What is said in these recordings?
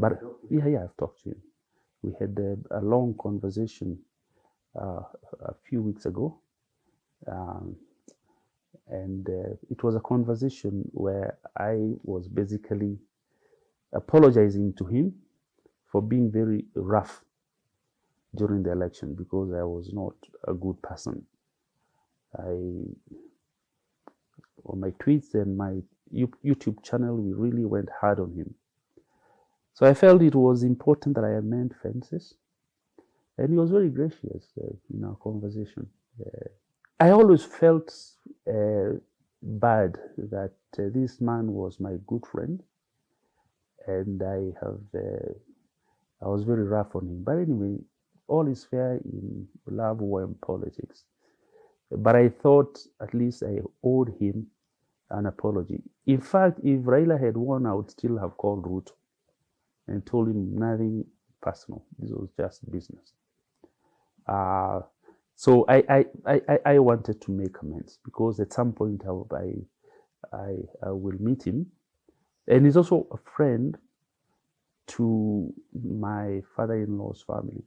But yeah, I've talked to him. We had a long conversation a few weeks ago. And it was a conversation where I was basically apologizing to him for being very rough during the election because I was not a good person. On my tweets and my YouTube channel, we really went hard on him. So I felt it was important that I amend fences. And he was very gracious in our conversation. I always felt bad that this man was my good friend, and I was very rough on him. But anyway, all is fair in love, war, and politics. But I thought at least I owed him an apology. In fact, if Raila had won, I would still have called Ruto and told him nothing personal. This was just business. So I wanted to make amends because at some point I will meet him, and he's also a friend to my father-in-law's family.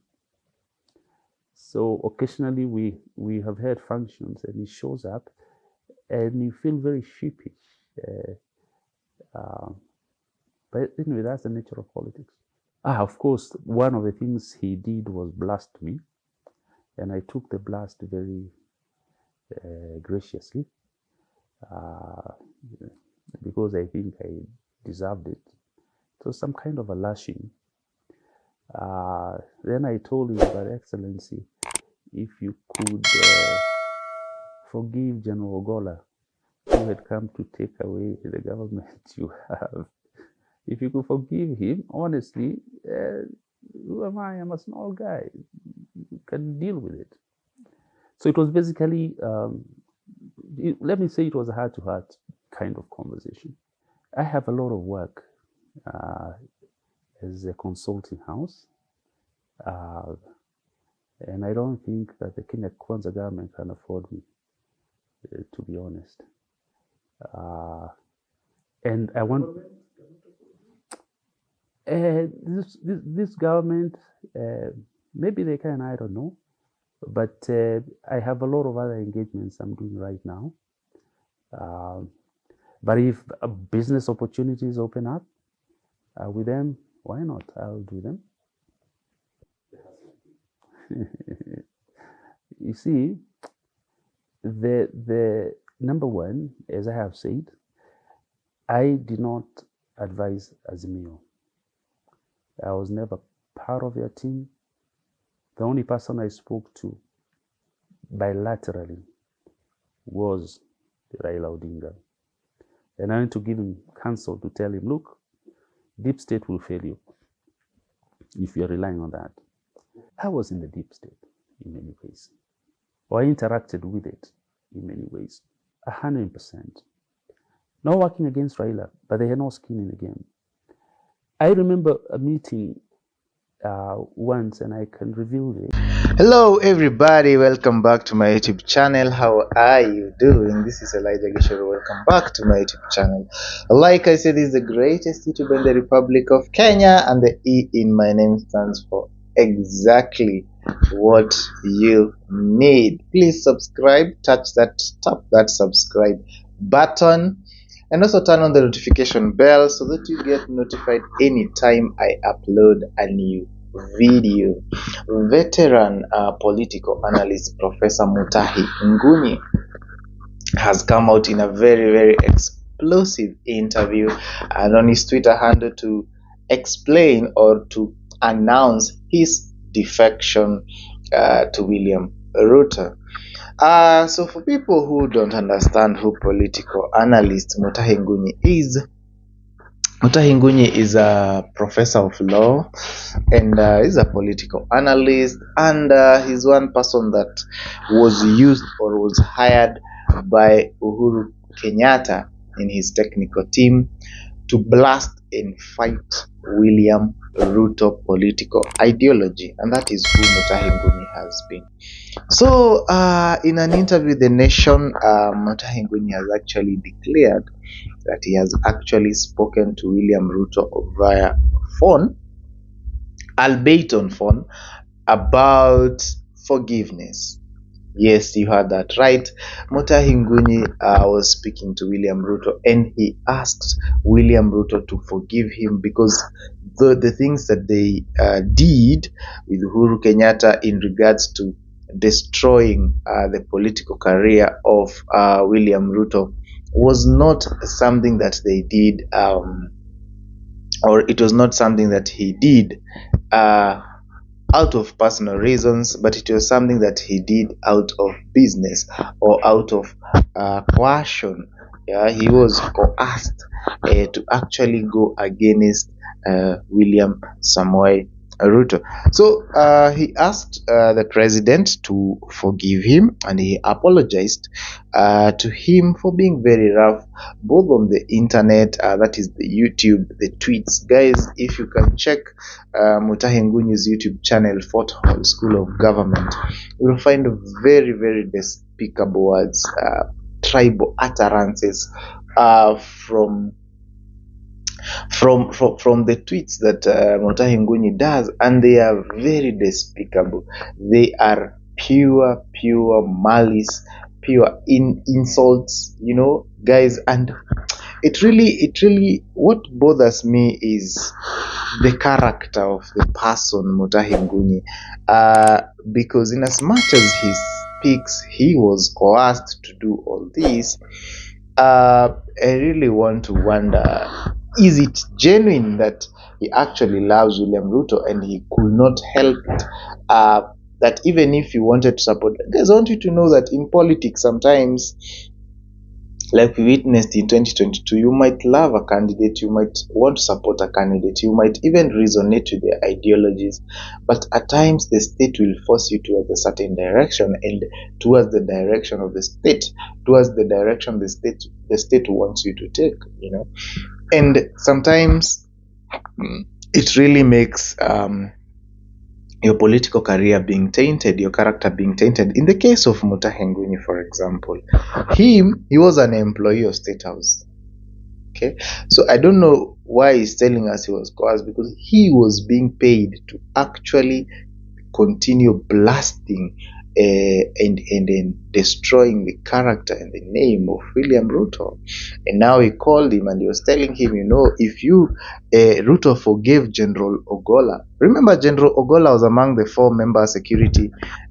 So occasionally we have had functions and he shows up, and you feel very sheepish. But anyway, that's the nature of politics. Of course, one of the things he did was blast me. And I took the blast very graciously because I think I deserved it. So some kind of a lashing. Then I told him, But Excellency, if you could forgive General Ogola, who had come to take away the government you have. If you could forgive him, honestly, who am I? I'm a small guy. You can deal with it. So it was basically, let me say it was a heart-to-heart kind of conversation. I have a lot of work as a consulting house. And I don't think that the Kenya Kwanza government can afford me, to be honest. And I want... this government, maybe they can, I don't know. But I have a lot of other engagements I'm doing right now. But if business opportunities open up with them, why not? I'll do them. You see, the number one, as I have said, I did not advise Azimio. I was never part of their team. The only person I spoke to bilaterally was Raila Odinga. And I went to give him counsel to tell him, look, deep state will fail you if you're relying on that. I was in the deep state in many ways, or I interacted with it in many ways, 100%. Not working against Raila, but they had no skin in the game. I remember a meeting once, and I can reveal this. Hello everybody, welcome back to my YouTube channel. How are you doing? This is Elijah Gichuru. Welcome back to my YouTube channel. Like I said, this is the greatest YouTube in the Republic of Kenya, and the E in my name stands for exactly what you need. Please subscribe, tap that subscribe button, and also turn on the notification bell so that you get notified anytime I upload a new video. Veteran political analyst Professor Mutahi Ngunyi has come out in a very explosive interview and on his Twitter handle to explain or to announce his defection to William Ruto. So for people who don't understand who political analyst Mutahi Ngunyi is a professor of law, and he's a political analyst, and he's one person that was used or was hired by Uhuru Kenyatta in his technical team to blast and fight William Ruto political ideology, and that is who Mutahi Ngunyi has been. So in an interview with The Nation, Mutahi Ngunyi has actually declared that he has actually spoken to William Ruto via phone albeit on phone, about forgiveness. Yes, you heard that right. Mutahi Ngunyi was speaking to William Ruto, and he asked William Ruto to forgive him because the things that they did with Uhuru Kenyatta in regards to destroying the political career of William Ruto was not something that they did, or it was not something that he did uh, out of personal reasons, but it was something that he did out of business or out of coercion. Yeah, he was coerced to actually go against William Samoei Ruto. So he asked the president to forgive him, and he apologized to him for being very rough, both on the internet, that is the YouTube, the tweets. Guys, if you can check Mutahi Ngunyi's YouTube channel, Fort Hall School of Government, you will find very, very despicable words, tribal utterances from the tweets that Mutahi Ngunyi does, and they are very despicable. They are pure malice, pure insults, guys. And it really, what bothers me is the character of the person Mutahi Ngunyi, because in as much as he speaks, he was coerced to do all this. I really want to wonder, is it genuine that he actually loves William Ruto and he could not help it? That even if he wanted to support, guys, I want you to know that in politics sometimes, like we witnessed in 2022, you might love a candidate, you might want to support a candidate, you might even resonate with their ideologies, but at times the state will force you towards a certain direction, and towards the direction of the state, towards the direction the state wants you to take, and sometimes it really makes your political career being tainted, your character being tainted. In the case of Mutahi Ngunyi, for example, he was an employee of State House. Okay, so I don't know why he's telling us he was coerced, because he was being paid to actually continue blasting and destroying the character and the name of William Ruto. And now he called him and he was telling him, if you, Ruto forgave General Ogola. Remember, General Ogola was among the 4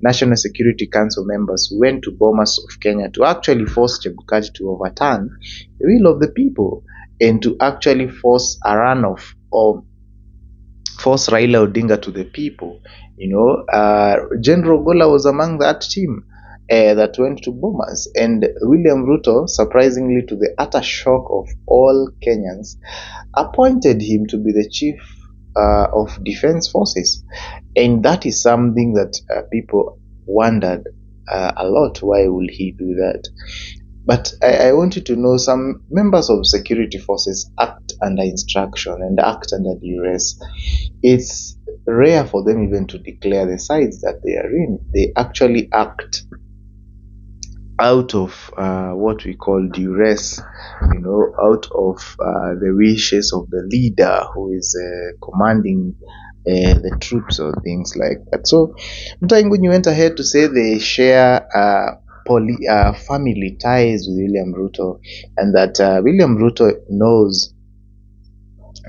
National Security Council members who went to Bomas of Kenya to actually force Chebukati to overturn the will of the people and to actually force a runoff, or force Raila Odinga to the people. General Ogola was among that team that went to Bomas, and William Ruto, surprisingly to the utter shock of all Kenyans, appointed him to be the chief of defense forces. And that is something that people wondered a lot, why will he do that? But I want you to know, some members of security forces act under instruction and act under duress. It's rare for them even to declare the sides that they are in. They actually act out of what we call duress, out of the wishes of the leader who is commanding the troops or things like that. So Mutahi Ngunyi went ahead to say they share family ties with William Ruto, and that William Ruto knows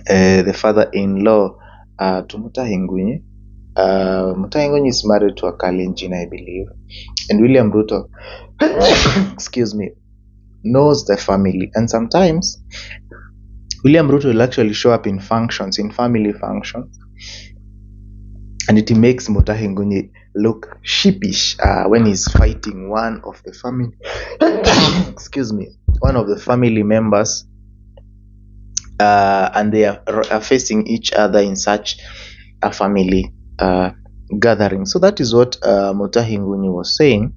the father-in-law to Mutahi Ngunyi. Mutahi Ngunyi is married to a Kalenjin, I believe, and William Ruto, excuse me, knows the family, and sometimes William Ruto will actually show up in family functions, and it makes Mutahi Ngunyi look sheepish when he's fighting one of the family one of the family members, and they are facing each other in such a family gathering. So that is what Mutahi Ngunyi was saying,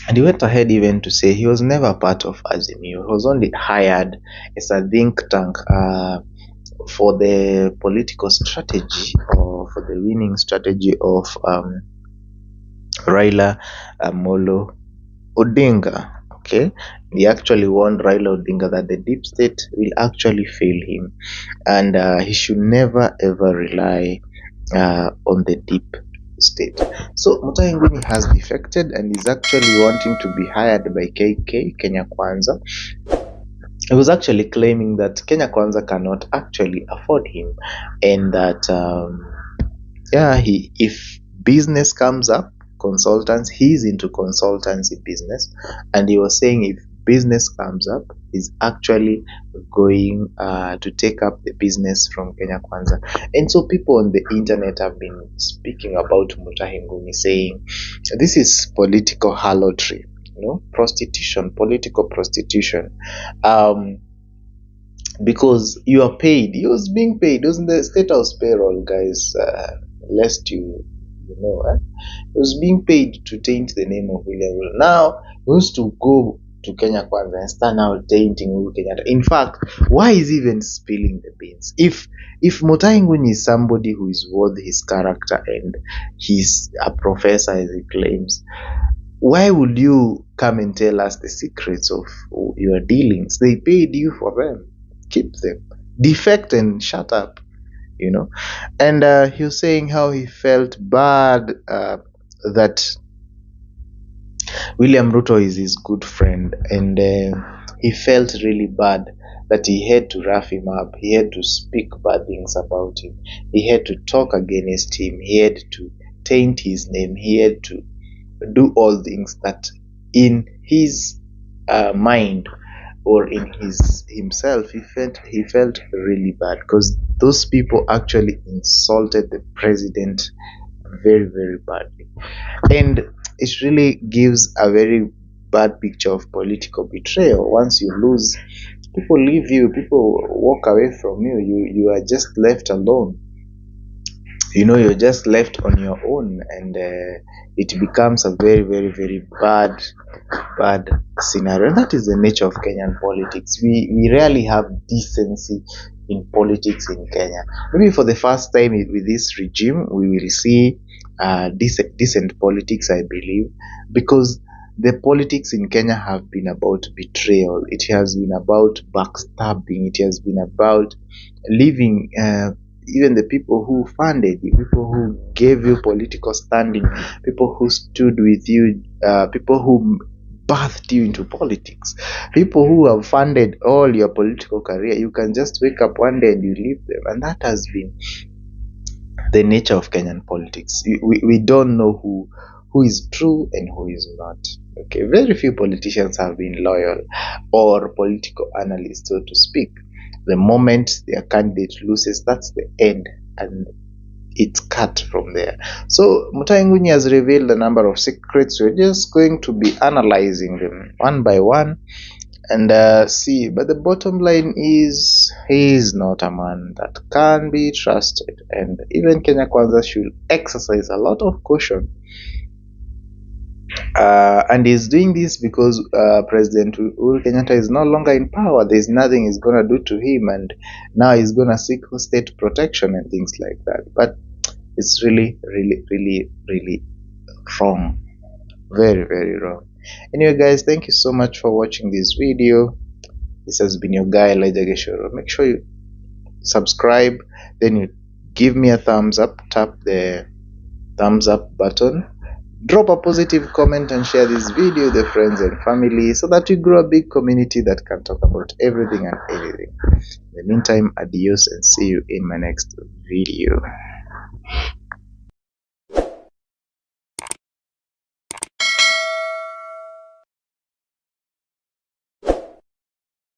and he went ahead even to say he was never part of Azimio. He was only hired as a think tank for the political strategy, or for the winning strategy of Raila Amolo Odinga. Okay, he actually warned Raila Odinga that the deep state will actually fail him, and he should never ever rely on the deep state. So Mutahi Ngunyi has defected and is actually wanting to be hired by KK, Kenya Kwanza. He was actually claiming that Kenya Kwanza cannot actually afford him, and that if business comes up, consultants, he's into consultancy business, and he was saying if business comes up, he's actually going to take up the business from Kenya Kwanza. And so people on the internet have been speaking about Mutahi Ngunyi, saying this is political harlotry, prostitution, political prostitution. Because you are paid. He was being paid. It was in the state house payroll, guys. Lest you know, he was being paid to taint the name of William Ruto. Now he wants to go to Kenya Kwanza and start now tainting Uhuru Kenyatta. In fact, why is he even spilling the beans? If Mutahi Ngunyi is somebody who is worth his character and he's a professor as he claims, why would you come and tell us the secrets of your dealings? They paid you for them. Keep them. Defect and shut up. And he was saying how he felt bad that William Ruto is his good friend, and he felt really bad that he had to rough him up. He had to speak bad things about him. He had to talk against him. He had to taint his name. He had to do all things that in his mind or in himself he felt really bad, because those people actually insulted the president very, very badly, and it really gives a very bad picture of political betrayal. Once you lose, people leave you, people walk away from you are just left alone. You're just left on your own, and it becomes a very, very, very bad scenario. And that is the nature of Kenyan politics. We rarely have decency in politics in Kenya. Maybe for the first time with this regime, we will see decent politics, I believe, because the politics in Kenya have been about betrayal. It has been about backstabbing. It has been about leaving even the people who funded you, people who gave you political standing, people who stood with you, people who birthed you into politics, people who have funded all your political career. You can just wake up one day and you leave them. And that has been the nature of Kenyan politics. We don't know who is true and who is not. Okay, very few politicians have been loyal, or political analysts, so to speak. The moment their candidate loses, that's the end, and it's cut from there. So Mutahi Ngunyi has revealed a number of secrets. We're just going to be analyzing them one by one and see. But the bottom line is, he is not a man that can be trusted, and even Kenya Kwanza should exercise a lot of caution. And he's doing this because President Uhuru Kenyatta is no longer in power. There's nothing he's going to do to him, and now he's going to seek state protection and things like that. But it's really, really, really, really wrong. Very, very wrong. Anyway, guys, thank you so much for watching this video. This has been your guy, Elijah Gichuru. Make sure you subscribe, then you give me a thumbs up, tap the thumbs up button, drop a positive comment, and share this video with your friends and family so that we grow a big community that can talk about everything and anything. In the meantime, adios, and see you in my next video.